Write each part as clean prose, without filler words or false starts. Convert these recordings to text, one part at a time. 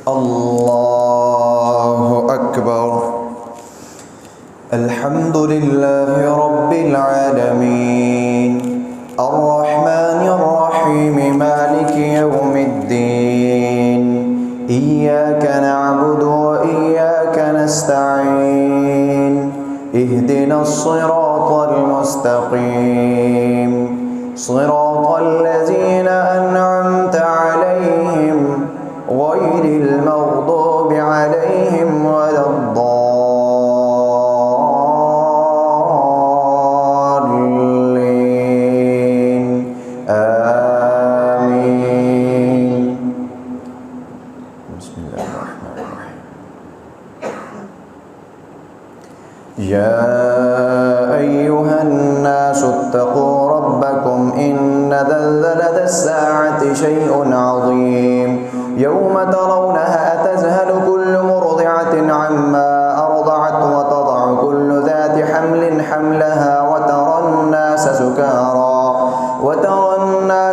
الله أكبر. الحمد لله رب العالمين الرحمن الرحيم مالك يوم الدين إياك نعبد وإياك نستعين اهدنا الصراط المستقيم صراط الذين أنعمت عليهم غير المغضوب عليهم ولا الضالين آمين. بسم الله الرحمن الرحيم. يا أيها الناس اتقوا ربكم إن زلزلة الساعة شيء عظيم يوم ترونها تذهل كل مرضعة عما أرضعت وتضع كل ذات حمل حملها وترى الناس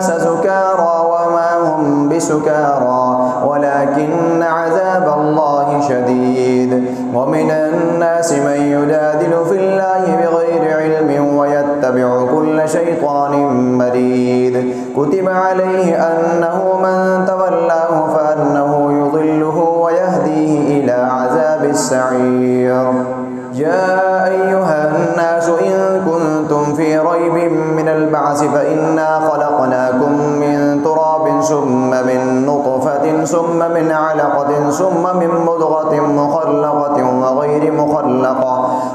سكارى وما هم بسكارى ولكن عذاب الله شديد. ومن الناس من يجادل في الله بغير علم ويتبع كل شيطان مريد كتب عليه أنه من تولاه فأنه يضله ويهديه إلى عذاب السعير. يا أيها الناس إن كنتم في ريب من البعث فإنا خلقناكم من تراب ثم من نطفة ثم من علقة ثم من مضغة مخلقة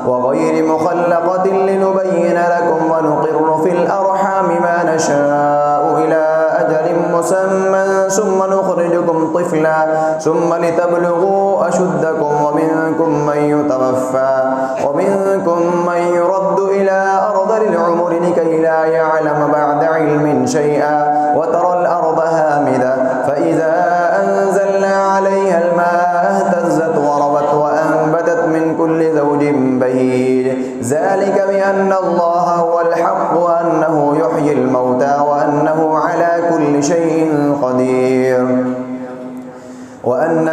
وغير مخلقة لنبين لكم ونقر في الأرحام ما نشاء إلى أجل مسمى ثم نخرجكم طفلا ثم لتبلغوا أشدكم ومنكم من يتوفى ومنكم من يرد إلى أرذل العمر لكي لا يعلم بعد علم شيئا وترى الأرض هامدة فإذا أنزلنا عليها الماء اهتزت وربت وأنبتت من كل زوج بهيج ذلك بأن الله هو الحق وأنه يحيي الموتى وأنه على كل شيء قدير وأن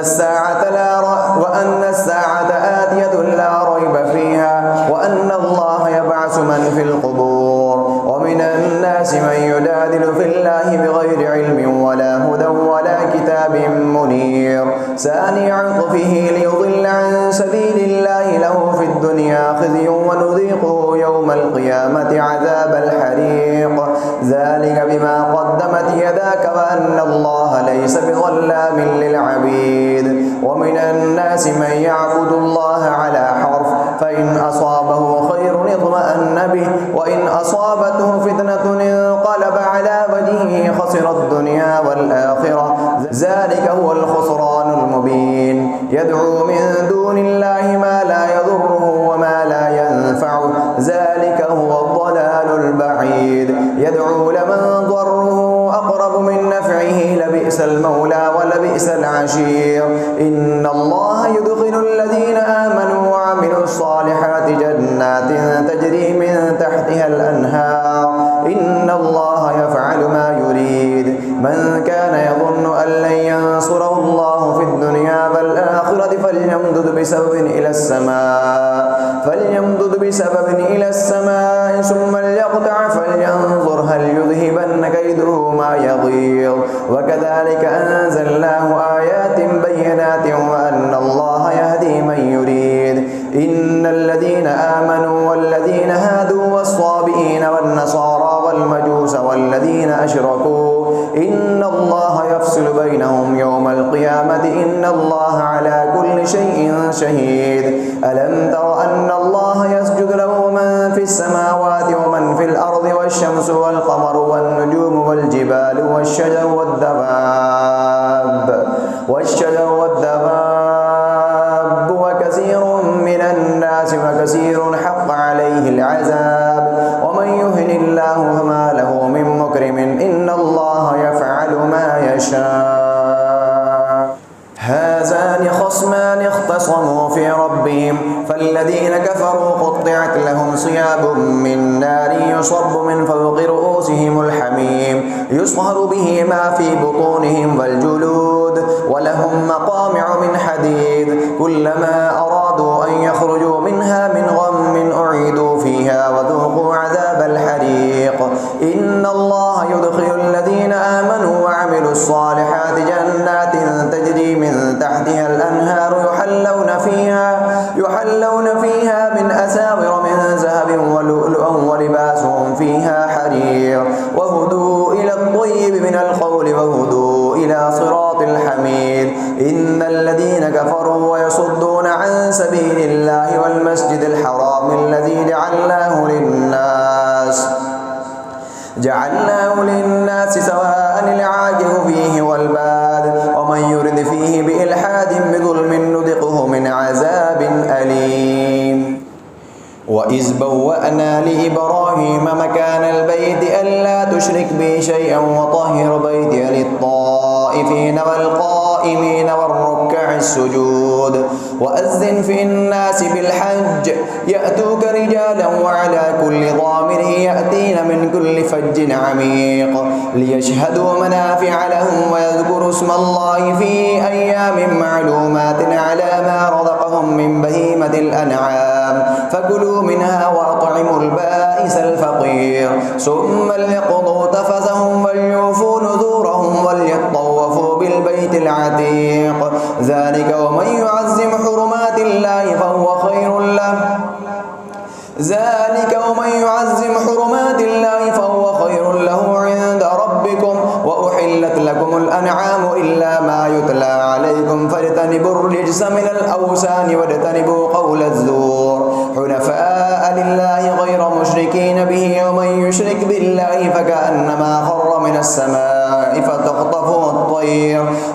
الساعة آتية لا ريب فيها وأن الله يبعث من في القبور. ومن الناس من يجادل في الله بغير علم ولا هدى ولا كتاب منير ثاني عطفه ليضل عن سبيل الله له في الدنيا خزي ونذيقه يوم القيامة عذاب الحريق ذلك بما قدمت يداك وأن الله ليس بظلام للعبيد. ومن الناس من يعبد الله على حرف فإن أصابه خير اطمأن به وإن أصابته فتنة انقلب على وجهه خسر الدنيا والآخرة ذلك هو الخسران المبين. يدعو من دون الله ما لا يضره وما لا ينفعه ذلك هو الضلال البعيد. يدعو لمن ضره أقرب من نفعه لبئس المولى ولبئس العشير. إن الله يدخل الذين آمنوا وعملوا الصالحات جنات تجري من تحتها الأنهار إن الله يفعل ما يريد. من كان يظن أن لن ينصره الله في الدنيا والآخرة فليمدد بسبب إلى السماء ثم ليقطع فلينظر هل يذهبن كيده ما يغيظ. وكذلك أنزلناه آيات بينات وأن الله يهدي من يريد. إن الذين آمنوا والذين هادوا والصابئين والنصارى والمجوس والذين أشركوا إن الله يفصل بينهم يوم القيامة إن الله على كل شيء شهيد. ألم تر أن الله يسجد له من في السماوات ومن في الأرض والشمس والقمر والنجوم والجبال والشجر والدواب وكثير من الناس وكثير حق عليه العذاب ومن يهن الله فما له من مكرم إن الله يفعل ما يشاء. هذان خصمان اختصموا في ربهم فالذين كفروا قطعت لهم صياب من نار يصب من فوق رؤوسهم الحميم يصهر به ما في بطونهم والجلود ولهم مقامع من حديد كلما أرادوا أن يخرجوا منها من غم أعيدوا فيها وذوقوا عذاب الحريق إن الله يدخل الذين آمنوا وعملوا الصالحات جنات تجري من تحتها الأنهار يحلون فيها من أساور من ذهب ولؤلؤا ولباسهم فيها حرير وهدوا إلى الطيب من القول وهدوا إلى صراط الحميد إن الذين كفروا ويصدون عن سبيل الله والمسجد الحرام الذي جعلناه للناس سواء العاكف فيه والباد ومن يرد فيه بإلحاد بظلم نذقه من عذاب أليم وإذ بوأنا لإبراهيم مكان البيت ألا تشرك بي شيئا وطهر بيتي للطائفين والقائمين والركع السجود وأذن في الناس بالحج يأتوك رجالا وعلى كل ضامر يأتين من كل فج عميق ليشهدوا منافع لهم ويذكروا اسم الله في أيام معلومات على ما رزقهم من بهيمة الأنعام فكلوا منها وأطعموا البائس الفقير ثم ليقضوا تفثهم وليوفوا نذورهم وليطوفوا بالبيت العتيق ذلك ومن يعظم حرمات الله فهو خير له عند ربكم وأحلت لكم الأنعام إلا ما يتلى عليكم فاجتنبوا الرجس من الأوثان واجتنبوا قول الزور حنفاء لله غير مشركين به ومن يشرك بالله فكأنما خر من السماء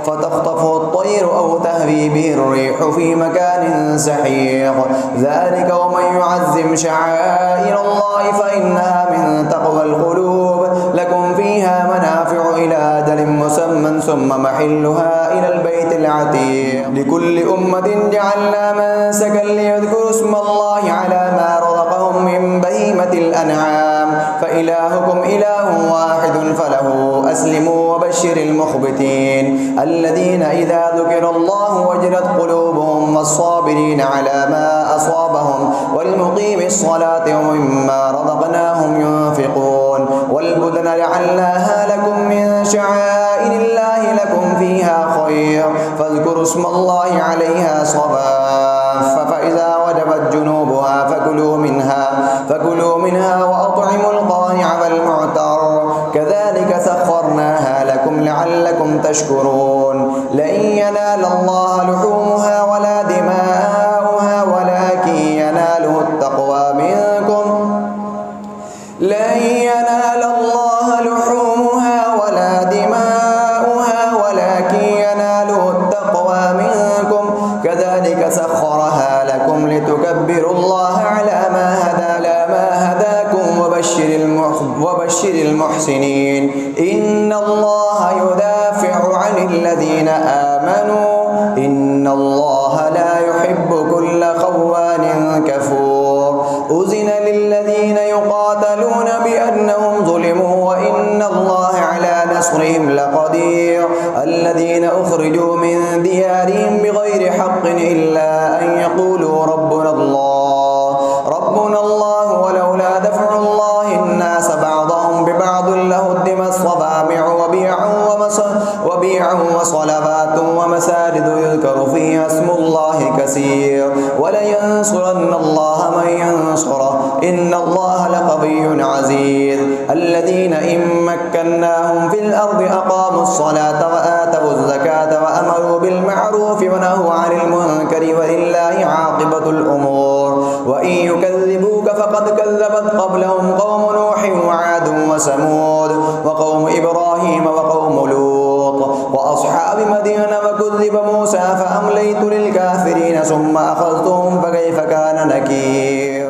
فتخطفه الطير أو تهوي به الريح في مكان سحيق ذلك ومن يعظم شعائر الله فإنها من تقوى القلوب لكم فيها منافع إلى أجل مسمى ثم محلها إلى البيت العتيق لكل أمة جعلنا منسكا ليذكروا اسم الله على ما رزقهم من بهيمة الأنعام فإلهكم إله واحد فله أسلموا وبشر المخبتين الذين إذا ذكر الله وجلت قلوبهم والصابرين على ما أصابهم والمقيم الصلاة ومما رزقناهم ينفقون والبدن جعلناها لكم من شعائر الله لكم فيها خير فاذكروا اسم الله عليها صواف فإذا وجبت جنوبها فكلوا منها وأطعموا القانع والمعتر كذلك سخرناها لكم لعلكم تشكرون لن ينال الله لحومها ولا دماؤها ولكن يناله التقوى منكم كذلك سخرها لكم لتكبروا الله على ما هداكم وبشر المحسنين إن الله يدافع عن الذين آمنوا إن الله لا يحب كل خوان كفور أذن للذين يقاتلون بأنهم ظلموا وإن الله على نصرهم لقدير الذين أخرجوا من ديارهم بغير حق إلا أن يقولوا ربنا الله ولولا دفع الله الناس بعضهم ببعض لهدمت صوامع وبيع وصلوات ومساجد يذكر فيها اسم الله كثير ولينصرن الله من ينصره إن الله لقوي عزيز الذين إن مكناهم في الأرض أقاموا الصلاة وآتوا الزكاة وأمروا بالمعروف ونهوا عن المنكر ولله عاقبة الأمور وإن يكذبوك فقد كذبت قبلهم قوم نوح وعاد وثمود وقوم إبراهيم وقوم لوط وأصحاب مدين وكذب موسى فأمليت للكافرين ثم أخذتهم فكيف كان نكير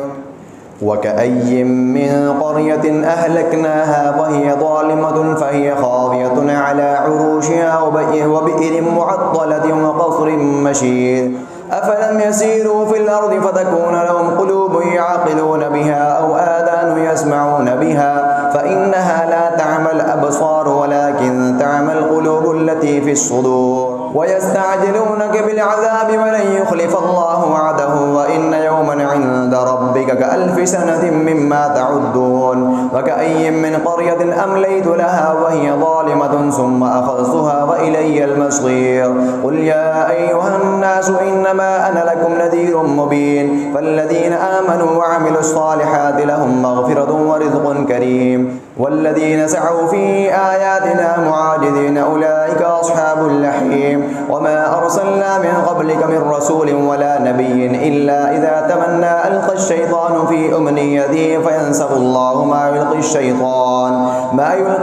وكأي من قرية أهلكناها وهي ظالمة فهي خاوية على عروشها وبئر معطلة وقصر مشيد أفلم يسيروا في الأرض فتكون لهم قلوب يعقلون بها أو آذان يسمعون بها فإنها لا تعمى الأبصار ولكن تعمى القلوب التي في الصدور ويستعجلونك بالعذاب ولن يخلف الله وعده وإن يوما عند ربك كألف سنة مما تعدون وكأي من قرية أمليت لها وهي ظالمة ثم أخذتها وإلي المصير قل يا أيها الناس إنما أنا لكم نذير مبين فالذين آمنوا وعملوا الصالحات لهم مغفرة ورزق كريم والذين سعوا في آياتنا معاجزين أولئك أصحاب الجحيم وما أرسلنا من قبلك من رسول ولا نبي إلا إذا تمنى ألقى الشيطان في أمنيته فينسخ الله ما يلقي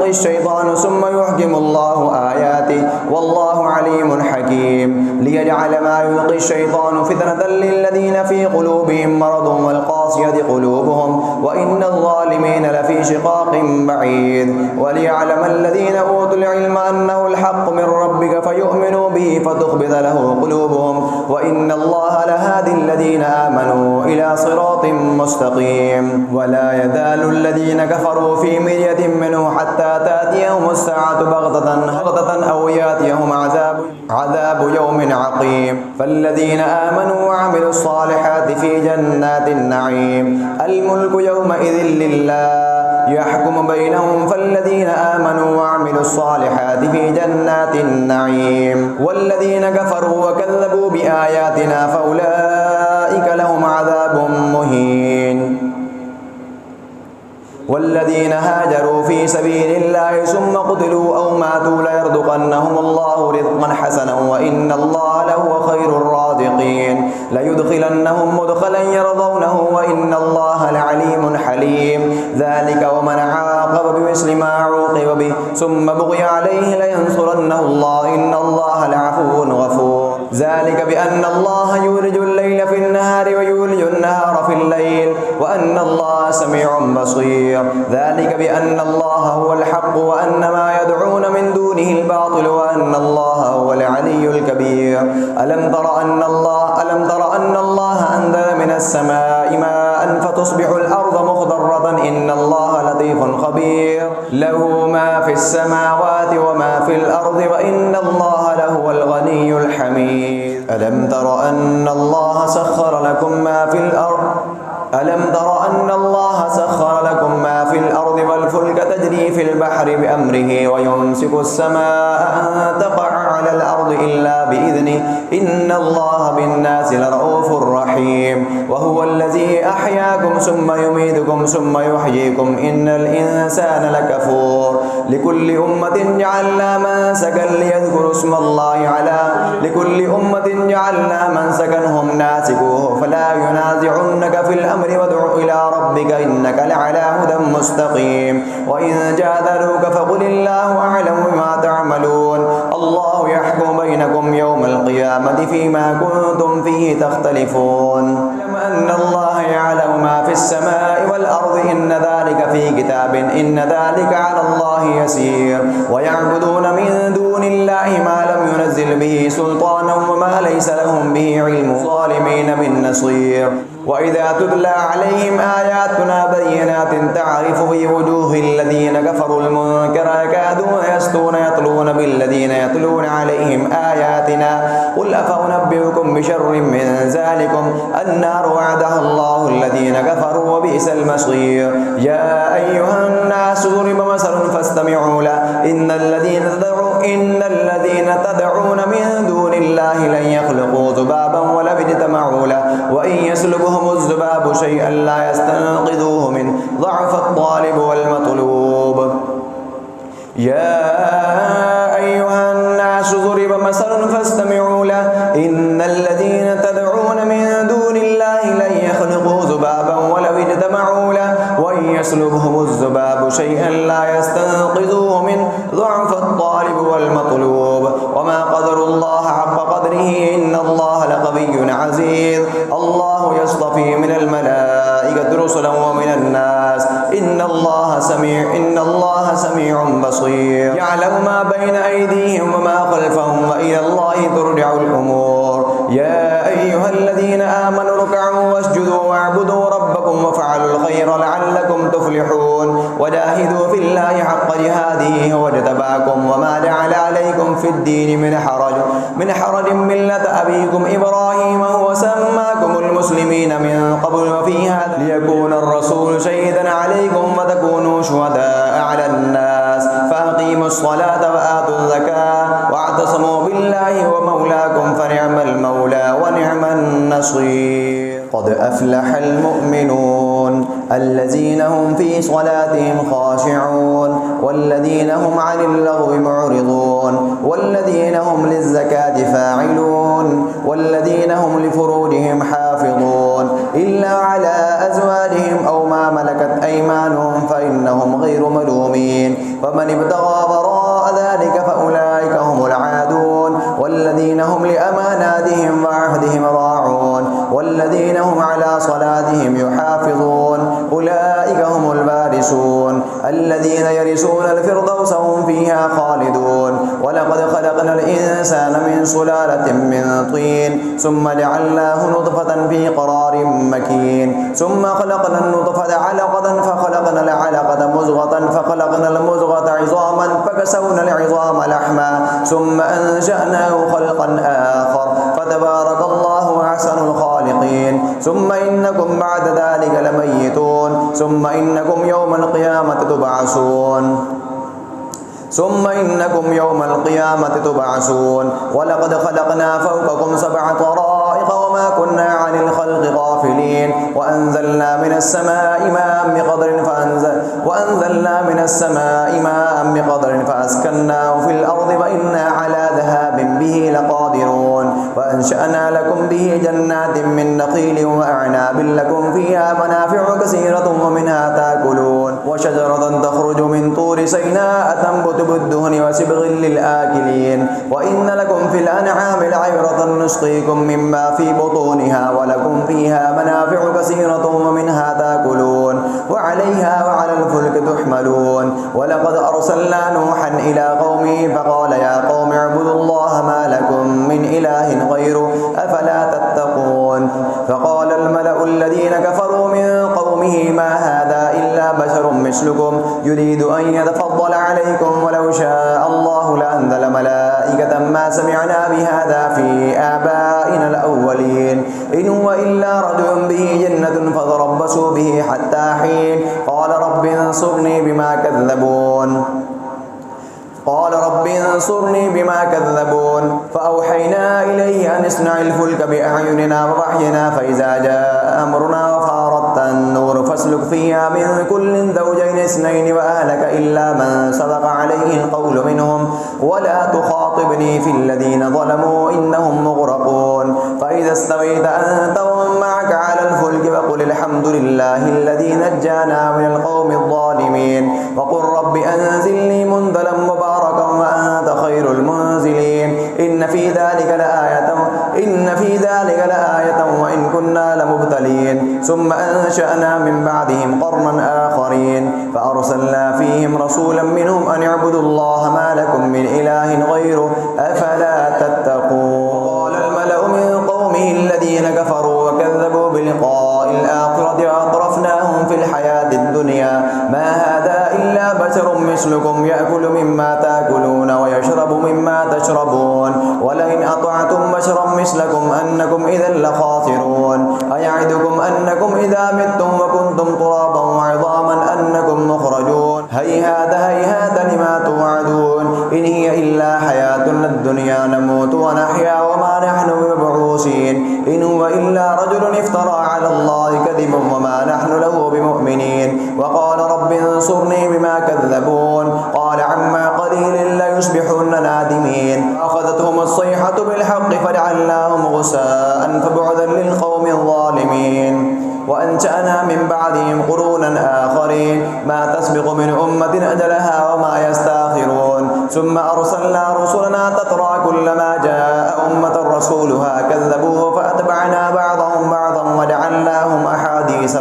الشيطان ثم يحكم الله آياته والله عليم حكيم ليجعل ما يلقي الشيطان فتنة للذين في قلوبهم مرض والقاسية قلوبهم وإن الظالمين لفي شقاق بعيد وليعلم الذين أوتوا العلم أنه الحق من ربك فيؤمنوا به فتخبت له قلوبهم وإن الله لهادي الذين آمنوا إلى صراط مستقيم ولا يزال الذين كفروا في مرية منه حتى تأتيهم الساعة بغتة أو يأتيهم عذاب يوم عقيم فالذين آمنوا وعملوا الصالحات في جنات النعيم الملك يومئذ لله يحكم بينهم فالذين آمنوا وعملوا الصالحات في جنات النعيم والذين كفروا وكذبوا بآياتنا فأولئك لهم عذاب مهين والذين هاجروا في سبيل الله ثم قتلوا أو ماتوا ليرزقنهم الله رزقا حسنا وإن الله لهو خير الرازقين ليدخلنهم مدخلا يرضونه وإن الله لعليم حليم ذلك ومن عاقب بمثل ما عوقب به ثم بغي عليه لينصرنه الله إن الله لعفو غفور ذلك بأن الله يولج الليل في النهار ويولج النهار في الليل وأن الله سميع بصير ذلك بأن الله هو الحق وأن ما يدعون من دونه الباطل وأن الله هو العلي الكبير ألم تر أن الله أنزل من السماء ماء فتصبح الأرض مخضرة إن الله لطيف خبير له ما في السماوات وما في الأرض وإن الله لهو الغني الحميد ألم تر أن الله سخر لكم ما في الأرض والفلك تجري في البحر بأمره ويمسك السماء أن تقع على الأرض إلا بإذنه إن الله بالناس لرؤوف رحيم وهو الذي أحياكم ثم يميتكم ثم يحييكم إن الإنسان لكفور لكل أمة جعلنا منسكا ليذكروا اسم الله لكل أمة جعلنا منسكا هم ناسكوه فلا ينازعنك في الأمر وادع إلى ربك إنك لعلى هدى مستقيم وإن جادلوك فقل الله أعلم بما تعملون الله يحكم بينكم يوم القيامة فيما كنتم فيه تختلفون أن الله يعلم ما في السماء والأرض إن ذلك في كتاب إن ذلك على الله يسير ويعبدون من دون الله ما لم ينزل به سلطانا وما ليس لهم به علم ظالمين من نصير وإذا تتلى عليهم آياتنا بينات تعرف في وجوه الذين كفروا المنكر يكادون يتلون بالذين يتلون عليهم آياتنا قل أفأنبئكم بشر من ذلكم النار وعدها الله الذين كفروا وبئس المصير يا أيها الناس ضرب مثل فاستمعوا له إن الذين تدعون من دون الله لن يخلقوا ذبابا ولو اجتمعوا له وإن يسلبهم الذباب شيئا لا يستنقذوه منه ضعف الطالب والمطلوب يا أيها الناس ضرب مثل فاستمعوا له إن الذين تدعون من دون الله لن يخلقوا ذبابا ولو اجتمعوا له وإن يسلبهم الذباب شيئا لا يستنقذوه منه ضعف الطالب والمطلوب وما قدر الله حق قدره إن الله لقوي عزيز الله يصطفي من الملائكة الملائكة رسلا ومن الناس إن الله سميع بصير يعلم ما بين أيديهم وما خلفهم وإلى الله ترجع الأمور يا أيها الذين آمنوا اركعوا واسجدوا واعبدوا ربكم وافعلوا الخير لعلكم تفلحون وجاهدوا في الله حق جهاده هو اجتباكم وما جعل عليكم في الدين من حرج ملة أبيكم إبراهيم هو سماكم المسلمين من قبل وفي هذا ليكون الرسول شهيدا عليكم وتكونوا شهداء على الناس فأقيموا الصلاة وآتوا الزكاة واعتصموا بالله ومولاكم فنعم المولى ونعم النصير قد أفلح المؤمنون الذين هم في صلاتهم خاشعون والذين هم عن اللغو معرضون والذين هم للزكاة فاعلون والذين هم لفروجهم حافظون إلا على أزواجهم أو ما ملكت أيمانهم فإنهم غير ملومين فمن ابتغى وراء ذلك فأولئك هم العادون والذين هم لأماناتهم وعهدهم راعون والذين هم على صلاتهم يحافظون أولئك هم الوارثون الذين يرثون الفردوس هم فيها خالدون ولقد خلقنا الإنسان من سلالة من طين ثم جعلناه نطفة في قرار مكين ثم خلقنا النطفة علقة فخلقنا العلقة مزغة فخلقنا المزغة عظاما فكسونا العظام لحما ثم أنشأناه خلقا آخر فتبارك الله أحسن الخالقين ثم إنكم بعد ذلك لميتون ثم إنكم يوم القيامة تبعثون ولقد خلقنا فوقكم 7 طرائق وما كنا عن الخلق غافلين وأنزلنا من السماء ماء فأسكناه في الأرض وإنا على ذهاب به لقادرون وأنشأنا لكم به جنات من نخيل وأعناب لكم فيها منافع كثيرة ومنها تأكلون وشجرة تخرج من طور سيناء تنبت بالدهن وسبغ للآكلين وإن لكم في الأنعام لعبرة نسقيكم مما في بطونها ولكم فيها منافع كثيرة ومنها تأكلون وعليها وعلى الفلك تحملون ولقد أرسلنا نوحا إلى قومه فقال يا قوم اعبدوا الله ما لكم من إله غيره أفلا تتقون فقال الملأ الذين كفروا من قومه ما هذا إلا بشر مثلكم يريد أن يتفضل عليكم ولو شاء الله لأنزل ملائكة ما سمعنا بهذا في آبائنا الأولين إن هو إلا رجل به جنة فتربصوا به حتى حين قال رب انصرني بما كذبون فأوحينا إليه أن اصنع الفلك بأعيننا ووحينا فإذا جاء أمرنا وفارت النور فاسلك فيها من كل زوجين 2 وأهلك إلا من سبق عليه القول منهم ولا تخاطبني في الذين ظلموا إنهم مغرقون فإذا استويت أنت ومن معك على الفلك فقل الحمد لله الذي نجانا من القوم الظالمين وقل رب أنزلني منزلا مباركا وأنت خير المنزلين إن في ذلك لآية وإن كنا لمبتلين ثم أنشأنا من بعدهم قرنا آخرين فأرسلنا فيهم رسولا منهم أن اعبدوا الله ما لكم من إله غيره أفلا تتقون قال الملأ من قومه الذين كفروا وكذبوا بلقاء الآخرة وأطرفناهم في الحياة الدنيا ما هذا إلا بشر مثلكم يأكل مما تأكلون ويشرب مما تشربون ولئن أطعتم بشرا مثلكم أنكم إذا لخاسرون أيعدكم أنكم إذا متم وكنتم ترابا وعظاما أنكم مخرجون هيهات لما توعدون إن هي إلا حياتنا الدنيا نموت ونحيا وما نحن بمبعوثين إن هو إلا رجل افترى على الله كذبا وما نحن له بمؤمنين وقال رب انصرني بما كذبون قال عما قليل ليصبحن نادمين أخذتهم الصيحة بالحق فجعلناهم غثاء فبعدا للقوم الظالمين وأنشأنا من بعدهم قرونا آخرين ما تسبق من أمة أجلها وما يستأخرون ثم أرسلنا رسلنا تترى كلما جاء أمة رسولها كذبوه فأتبعنا بعضهم بعضا وجعلناهم أحاديث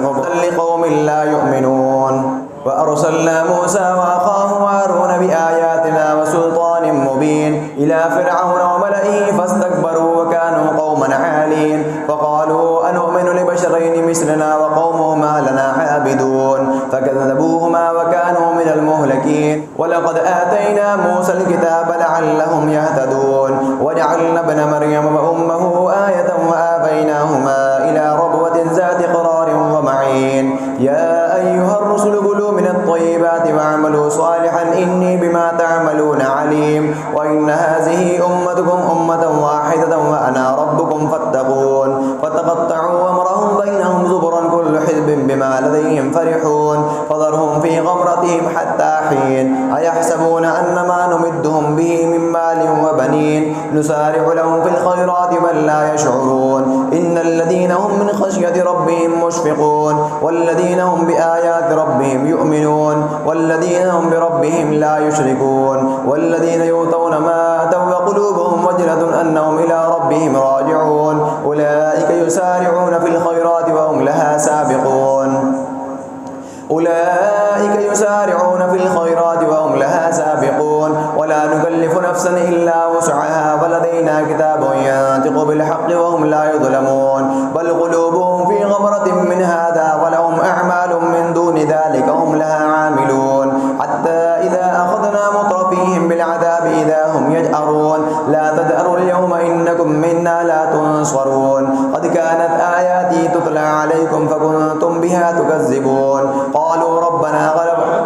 وأرسلنا موسى وأخاه هارون بآياتنا وسلطان مبين إلى فرعون وملئه فاستكبروا وكانوا قوما عالين فقالوا أنؤمن لبشرين مثلنا وقومهما لنا عابدون فكذبوهما وكانوا من المهلكين ولقد آتينا موسى الكتاب لعلهم يهتدون وجعلنا ابن مريم وأمه آية وآبيناهما إلى ربوة ذات قرار ومعين يا أيها الرسل كلوا من الطيبات واعملوا صالحا إني بما تعملون عليم وإن هذه أمتكم أمة واحدة وأنا ربكم فاتقون فتقطعوا أمرهم بينهم زبرا كل حزب بما لديهم فرحون فذرهم في غمرتهم حتى حين أيحسبون أن ما نمدهم به من مال وبنين نسارع لهم في الخيرات بل لا يشعرون إن الذين هم من خشية ربهم مشفقون والذين هم بآيات ربهم يؤمنون والذين هم بربهم لا يشركون والذين يؤتون ما أتوا وقلوبهم وجلة أنهم إلى ربهم راجعون أولئك يسارعون في الخيرات وهم لها سابقون ولا نكلف نفسا إلا وسعها ولدينا كتاب ينطق بالحق وهم لا يظلمون بل قلوبهم في غمرة من هذا ولهم أعمال من دون ذلك هم لها عاملون حتى إذا أخذنا مترفيهم بالعذاب إذا هم يجأرون لا تدأروا اليوم إنكم منا لا تنصرون قد كانت آياتي تتلى عليكم فكنتم بها تكذبون قالوا ربنا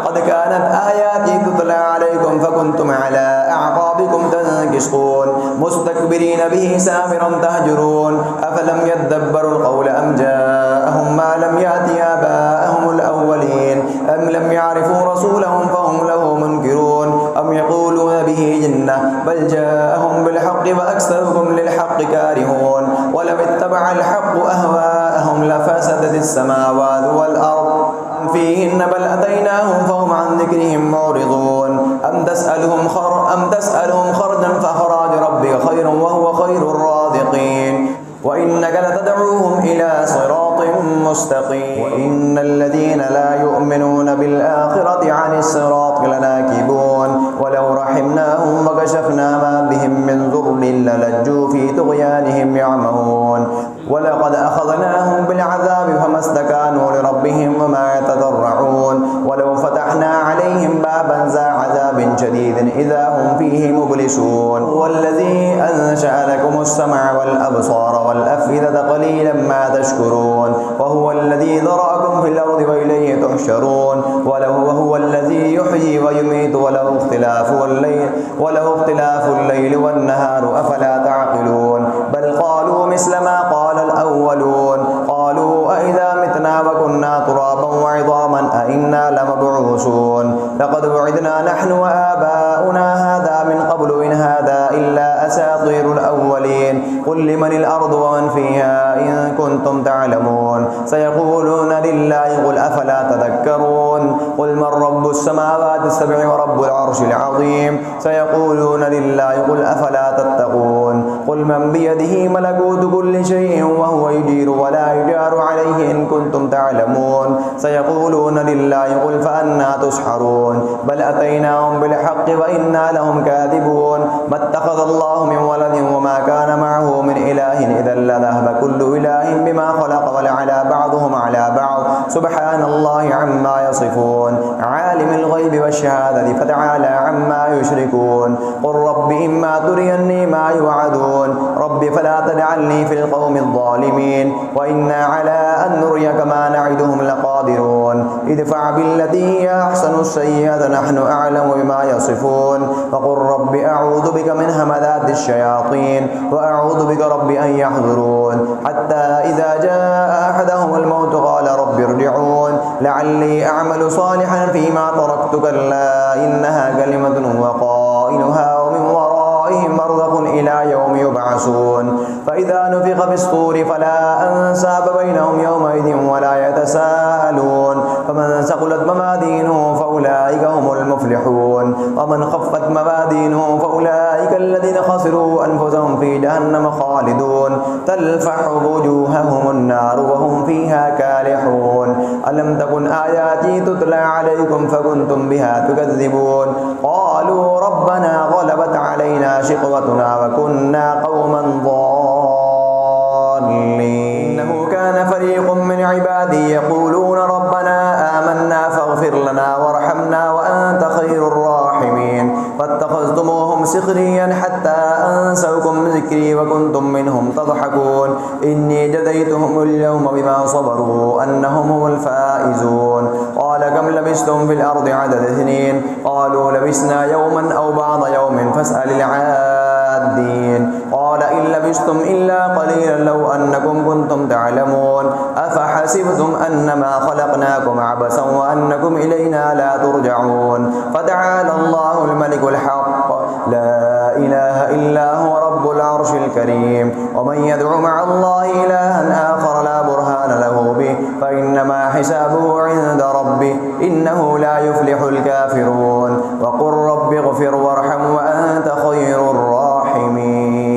قد كانت آياتي تتلى عليكم فكنتم على أعقابكم تنكصون مستكبرين به سامرا تهجرون أفلم يدبروا القول أم جاءهم ما لم يأت آباءهم الأولين أم لم يعرفوا رسولهم فهم له منكرون أم يقولون به جنة بل جاءهم بالحق وأكثرهم للحق كارهون ولو اتبع الحق أهواءهم لفسدت السماوات والأرض فيهن بل أتيناهم فهم عن ذكرهم معرضون أم تسألهم خرجا فخراج ربك خير وهو خير الرازقين وإنك لتدعوهم إلى صراط مستقيم وإن الذين لا يؤمنون بالآخرة عن الصراط لناكبون ولو رحمناهم وكشفنا ما بهم من ضر للجوا في طغيانهم يعمهون ولقد أخذناهم بالعذاب فما استكانوا لربهم وما يتضرعون ولو فتحنا عليهم بابا ذا عذاب شديد إذا هم فيه مبلسون هو الذي أنشأ لكم السمع والأبصار والأفئدة قليلا ما تشكرون وهو الذي ذرأكم في الأرض وإليه تحشرون وهو الذي يحيي ويميت وله اختلاف الليل والنهار أفلا تعقلون بل قالوا مثل ما قال الأولون قالوا أئذا متنا وكنا ترابا وعظاما أئنا لمبعوثون لقد وعدنا نحن وآباؤنا هذا من قبل إن هذا إلا أساطير الأولين قل لمن الأرض ومن فيها إن كنتم تعلمون سيقولون لله قل أفلا تذكرون قل من رب السماوات السبع ورب العرش العظيم سيقولون لله قل أفلا تتقون قل من بيده ملكوت كل شيء وهو يجير ولا يجار عليه إن كنتم تعلمون سيقولون لله قل فأنا تسحرون بل أتيناهم بالحق وإنا لهم كاذبون ما اتخذ الله من ولد وما كان معه من إله إذا لذهب كل إله بما خلق ولعلى بعضهم على بعض سبحان الله عما يصفون عالم الغيب والشهادة فتعالى عما يشركون قل رب إما تريني ما يوعدون رب فلا تجعلني في القوم الظالمين وإنا على أن نريك ما نعدهم لقادرون ادفع بالتي هي أحسن السيئة نحن أعلم بما يصفون وقل رب أعوذ بك من همذات الشياطين وأعوذ بك رب أن يحضرون حتى إذا جاء أحدهم الموت قال رب ارجعون لعلي أعمل صالحا فيما تركت كلا إنها كلمة وقائلها ومن ورائهم برزخ إلى يوم يبعثون فإذا نفخ في الصور فلا أنساب بينهم يومئذ ولا يتساءلون فمن ثقلت موازينه فأولئك هم المفلحون ومن خفت موازينه فأولئك الذين خسروا أنفسهم في جهنم خالدون تلفح وجوههم النار وهم فيها كالحون لم تكن آياتي تتلى عليكم فكنتم بها تكذبون قالوا ربنا غلبت علينا شقوتنا وكنا قوما ضالين إنه كان فريق من عبادي يقولون ربنا آمنا فاغفر لنا وارحمنا وأنت خير الراحمين فاتخذتموهم سخريا حتى أنسوكم ذكري وكنتم منهم تضحكون إني جزيتهم اليوم بما صبروا أنهم هم الفائزون قال كم لبثتم في الأرض عدد سنين قالوا لبثنا يوما أو بعض يوم فاسأل العادين قال إن لبثتم إلا قليلا لو أنكم كنتم تعلمون أفحسبتم أنما خلقناكم عبثا وأنكم إلينا لا ترجعون فتعالى الله الملك الحق لا إله إلا هو رب العرش الكريم ومن يدع مع الله إلها آخر لا برهان له به فإنما حسابه عند ربه إنه لا يفلح الكافرون وقل رب اغفر وارحم وأنت خير الراحمين.